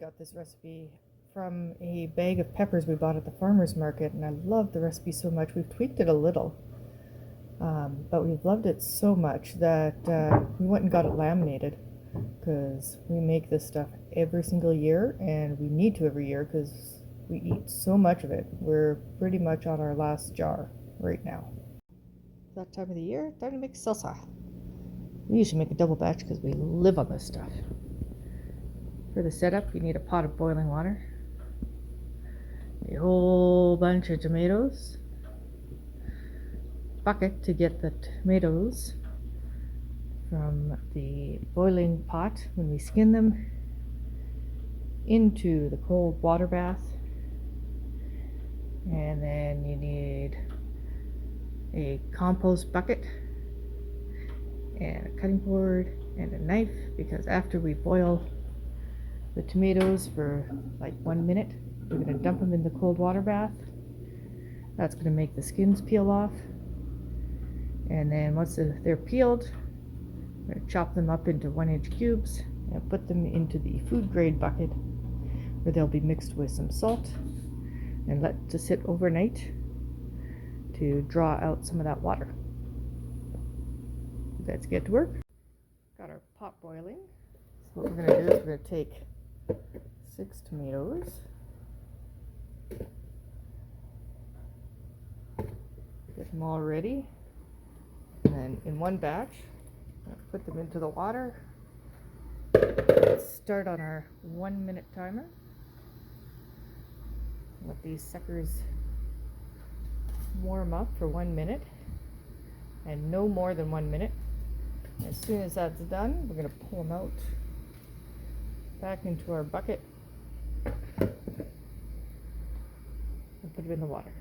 got this recipe from a bag of peppers we bought at the farmer's market, and I love the recipe so much. We've tweaked it a little, but we've loved it so much that we went and got it laminated, because we make this stuff every single year, and we need to every year because we eat so much of it. We're pretty much on our last jar right now. That time of the year, time to make salsa. We usually make a double batch because we live on this stuff. For the setup, you need a pot of boiling water, a whole bunch of tomatoes, bucket to get the tomatoes from the boiling pot when we skin them into the cold water bath, and then you need a compost bucket and a cutting board and a knife, because after we boil the tomatoes for like 1 minute, we're going to dump them in the cold water bath. That's going to make the skins peel off, and then once they're peeled, we're going to chop them up into 1-inch cubes and put them into the food grade bucket, where they'll be mixed with some salt and let to sit overnight to draw out some of that water. Let's get to work. Got our pot boiling. So what we're going to do is we're going to take 6 tomatoes, get them all ready, and then in one batch put them into the water. Let's start on our 1-minute timer. Let these suckers warm up for 1 minute, and no more than 1 minute. As soon as that's done, we're going to pull them out back into our bucket and put them in the water.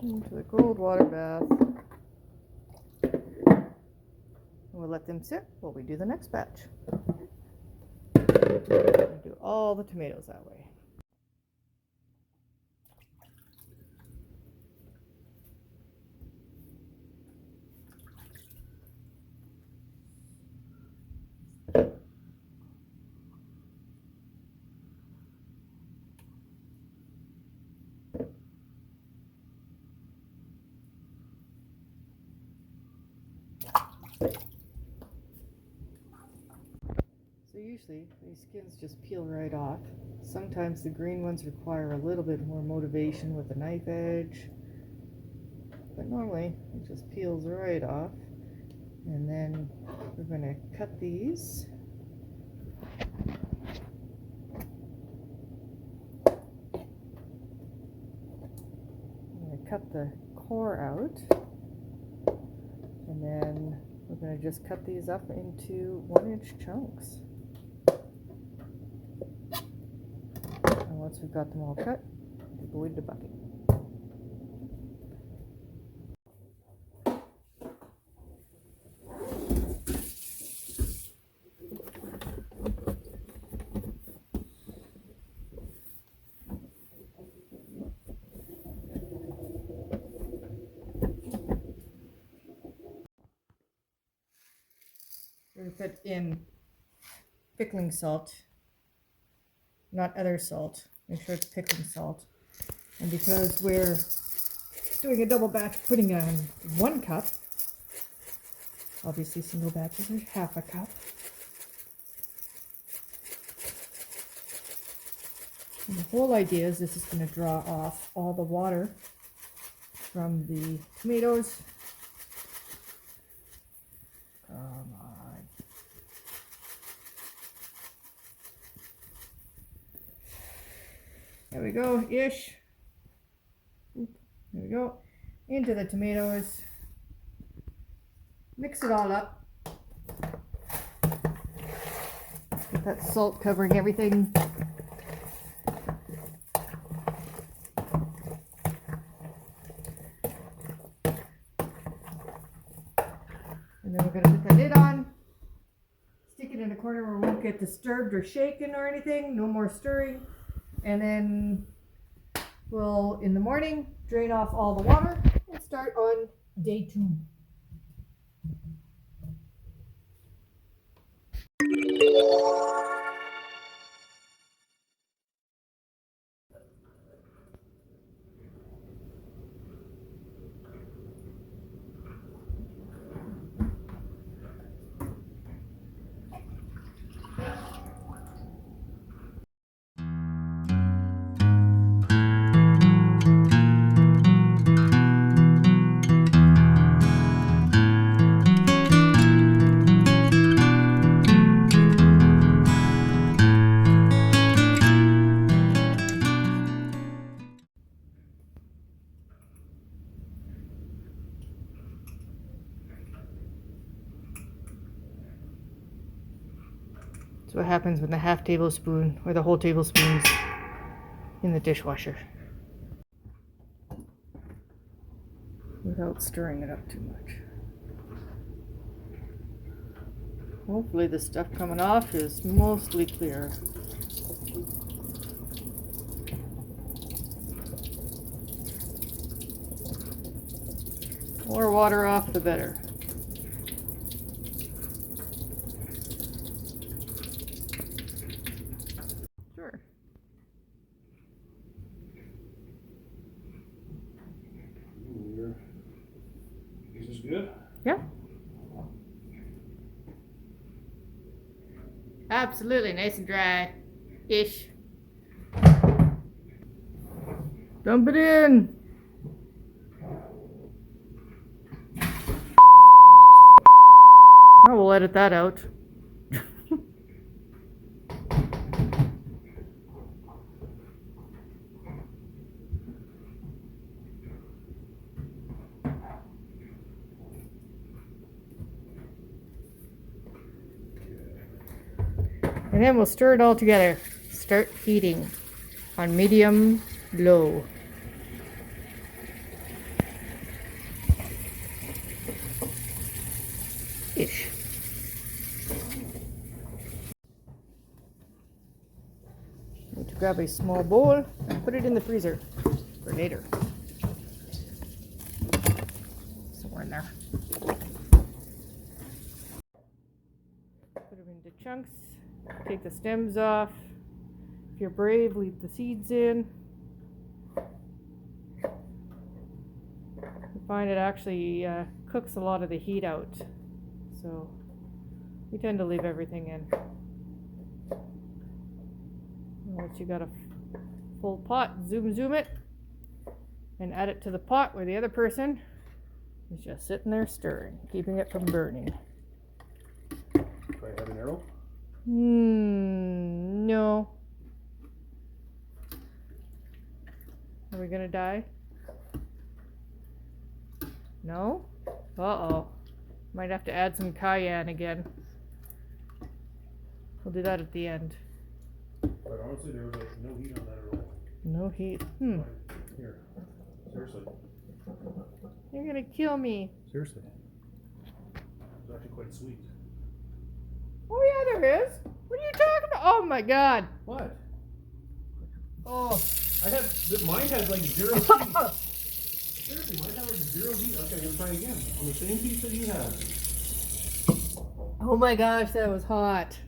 Into the cold water bath. We'll let them sit while we do the next batch. We'll do all the tomatoes that way. So usually these skins just peel right off. Sometimes the green ones require a little bit more motivation with the knife edge, but normally it just peels right off. And then we're going to cut these. I'm going to cut the core out, and then we're going to just cut these up into 1-inch chunks. And once we've got them all cut, we go into the bucket. We're going to put in pickling salt, not other salt. Make sure it's pickling salt. And because we're doing a double batch, putting in 1 cup, obviously single batches are 1/2 cup. And the whole idea is this is going to draw off all the water from the tomatoes. Come on. There we go, ish. There we go. Into the tomatoes. Mix it all up. Get that salt covering everything. disturbed or shaken or anything. No more stirring. And then we'll, in the morning, drain off all the water and start on day 2. So what happens when the half tablespoon or the whole tablespoon's in the dishwasher without stirring it up too much. Hopefully the stuff coming off is mostly clear. More water off, the better. Sure. Is this good? Yeah. Absolutely nice and dry-ish. Dump it in. I will edit that out. And then we'll stir it all together. Start heating on medium low. Ish. Need to grab a small bowl and put it in the freezer for later. Somewhere in there. Put them into chunks. Take the stems off. If you're brave, leave the seeds in. I find it actually cooks a lot of the heat out. So we tend to leave everything in. Once you got a full pot, zoom it and add it to the pot where the other person is just sitting there stirring, keeping it from burning. Try have an arrow? No. Are we gonna die? No? Uh-oh. Might have to add some cayenne again. We'll do that at the end. But honestly, there was like no heat on that at all. No heat. Here. Seriously. You're gonna kill me. Seriously. It's actually quite sweet. Oh yeah, there is. What are you talking about? Oh my god. What? Oh. Mine has like 0 heat. Seriously, mine had like 0 heat. Okay, I'm gonna try again. On the same piece that you had. Oh my gosh, that was hot.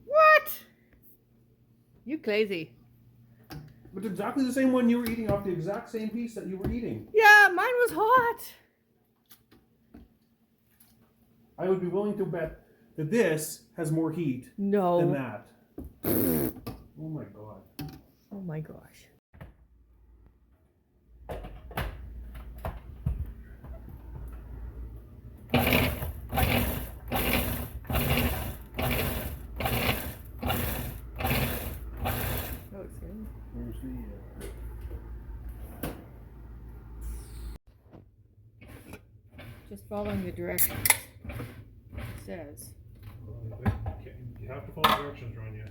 What? You crazy. But it's exactly the same one you were eating off the exact same piece that you were eating. Yeah, mine was hot. I would be willing to bet that this has more heat than that. Oh my god. Oh my gosh. Where's Just following the directions. It says. You have to follow directions, Rania.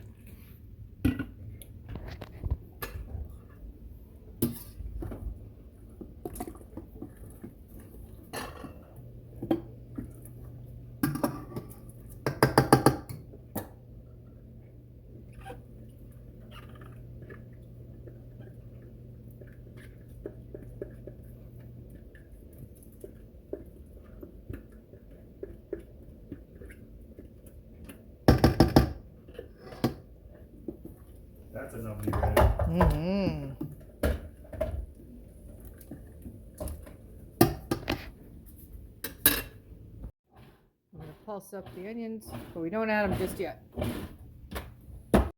That's enough already. Mm-hmm. I'm going to pulse up the onions, but we don't add them just yet.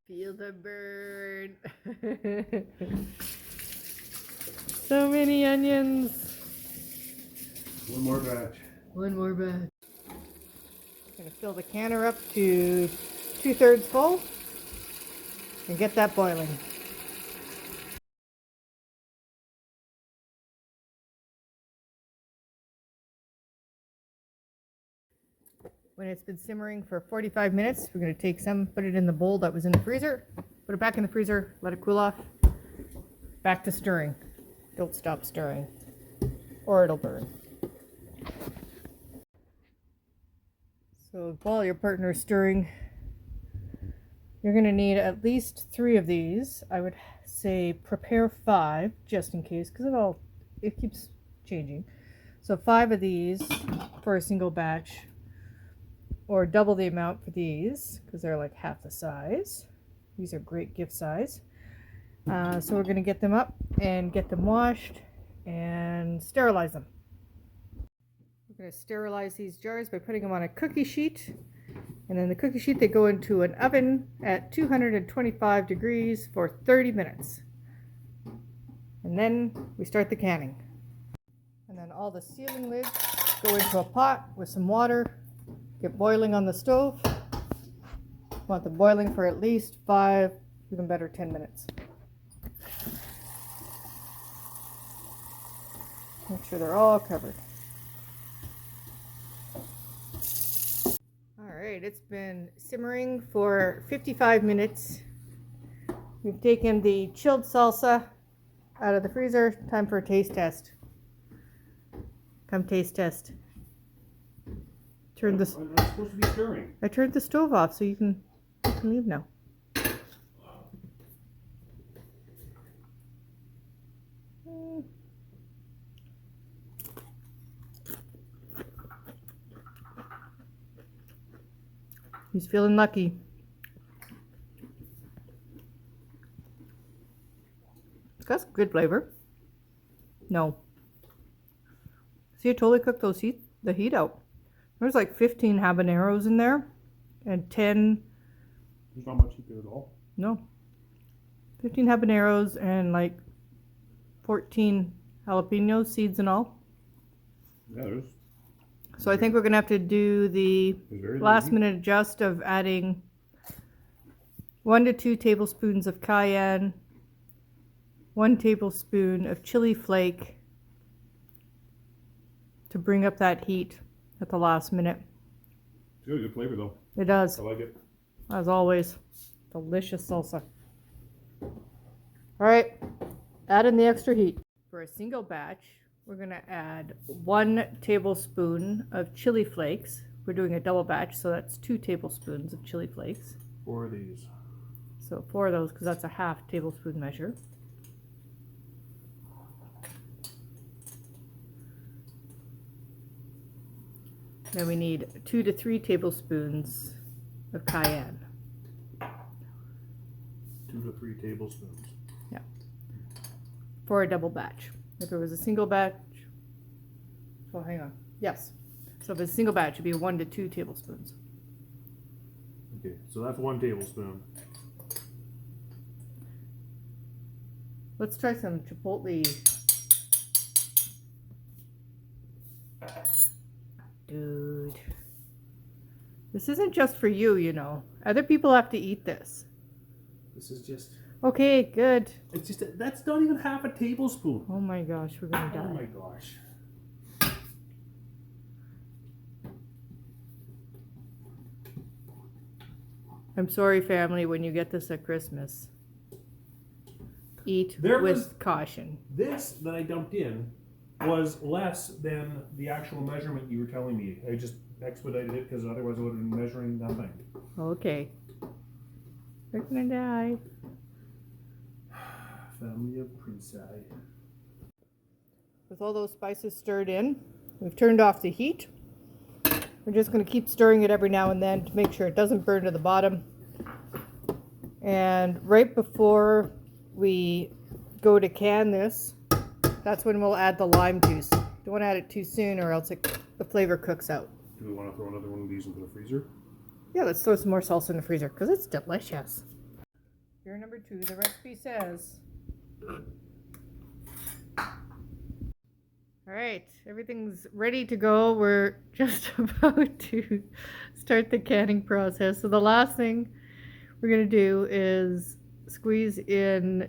Feel the burn. So many onions. One more batch. One more batch. Going to fill the canner up to 2/3 full and get that boiling. When it's been simmering for 45 minutes, we're going to take some, put it in the bowl that was in the freezer, put it back in the freezer, let it cool off. Back to stirring. Don't stop stirring, or it'll burn. So while your partner's stirring, you're going to need at least 3 of these. I would say prepare 5, just in case, because it keeps changing. So 5 of these for a single batch, or double the amount for these, because they're like half the size. These are great gift size. So we're going to get them up and get them washed and sterilize them. We're going to sterilize these jars by putting them on a cookie sheet. And then the cookie sheet, they go into an oven at 225 degrees for 30 minutes. And then we start the canning. And then all the sealing lids go into a pot with some water. Get boiling on the stove. Want them boiling for at least 5, even better 10 minutes. Make sure they're all covered. Alright, it's been simmering for 55 minutes. We've taken the chilled salsa out of the freezer. Time for a taste test. Come taste test. I'm supposed to be stirring. I turned the stove off so you can leave now. He's feeling lucky. It's got some good flavor. No. See, I totally cooked the heat out. There's like 15 habaneros in there and 10. There's not much heat there at all. No. 15 habaneros and like 14 jalapenos, seeds and all. Yeah, there's. So I think we're going to have to do the last minute adjust of adding 1 to 2 tablespoons of cayenne, 1 tablespoon of chili flake to bring up that heat at the last minute. It's got a good flavor though. It does. I like it. As always, delicious salsa. Alright, add in the extra heat. For a single batch, we're going to add 1 tablespoon of chili flakes. We're doing a double batch, so that's 2 tablespoons of chili flakes. 4 of these. So 4 of those, because that's a half tablespoon measure. Then we need 2 to 3 tablespoons of cayenne. 2 to 3 tablespoons. Yeah. For a double batch. If it was a single batch, well, hang on. Yes. So if it's a single batch, it'd be 1 to 2 tablespoons. Okay, so that's 1 tablespoon. Let's try some chipotle. Dude. This isn't just for you, you know. Other people have to eat this. This is just. Okay, good. It's just. That's not even half a tablespoon. Oh my gosh, we're gonna die. Oh my gosh. I'm sorry, family, when you get this at Christmas. Eat with caution. This that I dumped in was less than the actual measurement you were telling me. I just expedited it because otherwise I would have been measuring nothing. Okay. We're gonna die. Family of Preside. With all those spices stirred in, we've turned off the heat. We're just going to keep stirring it every now and then to make sure it doesn't burn to the bottom. And right before we go to can this, that's when we'll add the lime juice. Don't want to add it too soon or else the flavor cooks out. Do we want to throw another one of these into the freezer? Yeah, let's throw some more salsa in the freezer because it's delicious. Beer number 2, the recipe says. All right, everything's ready to go. We're just about to start the canning process. So the last thing we're going to do is squeeze in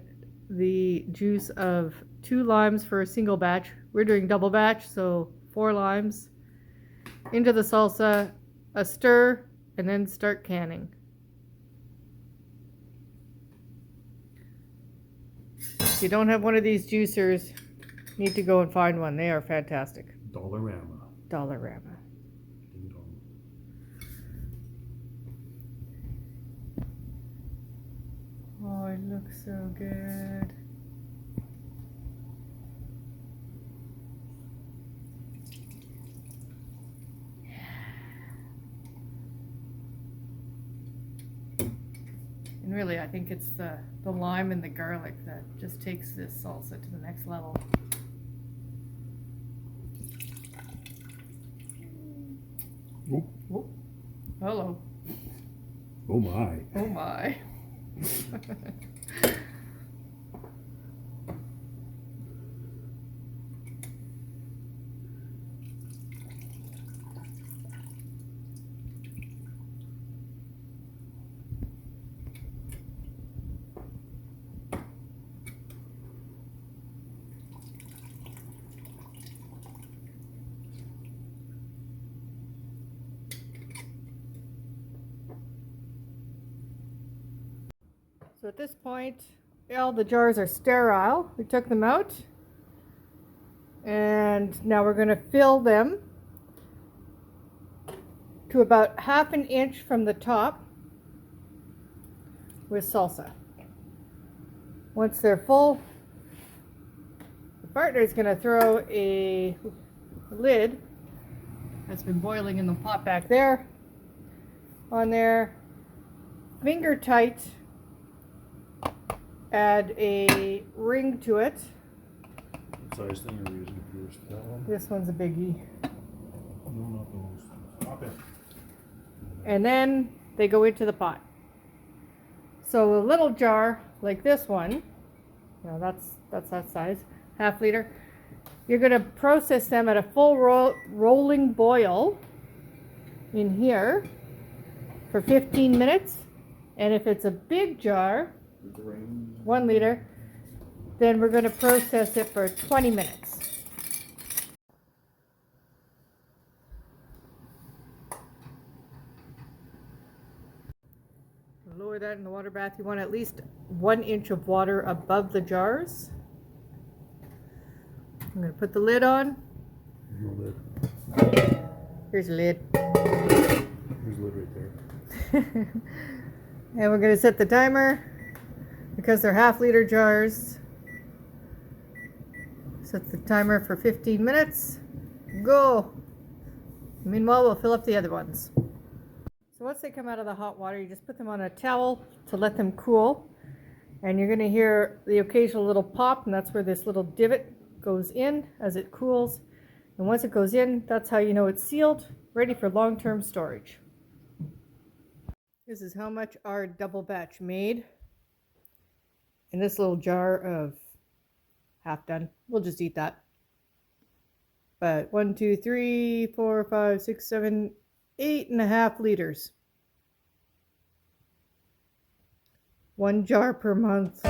the juice of 2 limes for a single batch. We're doing double batch, so 4 limes into the salsa, a stir, and then start canning. If you don't have one of these juicers, you need to go and find one. They are fantastic. Dollarama. Dollarama. Ding dong. Oh, it looks so good. And really, I think it's the lime and the garlic that just takes this salsa to the next level. Oh, Oh, hello. oh my. Oh my. So at this point, all the jars are sterile. We took them out. And now we're going to fill them to about 1/2 inch from the top with salsa. Once they're full, the partner is going to throw a lid that's been boiling in the pot back there on there, finger tight. Add a ring to it. What size thing are we using first? That one? This one's a biggie. No, not those. Stop it. And then they go into the pot. So a little jar like this one, that's that size, 1/2 liter. You're going to process them at a full rolling boil in here for 15 minutes. And if it's a big jar, 1 liter, then we're going to process it for 20 minutes. Lower that in the water bath. You want at least 1 inch of water above the jars. I'm going to put the lid on. No lid. Here's the lid. There's a lid right there. And we're going to set the timer. Because they're 1/2 liter jars, set the timer for 15 minutes. Go! Meanwhile, we'll fill up the other ones. So once they come out of the hot water, you just put them on a towel to let them cool. And you're going to hear the occasional little pop, and that's where this little divot goes in as it cools. And once it goes in, that's how you know it's sealed, ready for long-term storage. This is how much our double batch made. In this little jar of half done. We'll just eat that. But 1, 2, 3, 4, 5, 6, 7, 8.5 liters. 1 jar per month.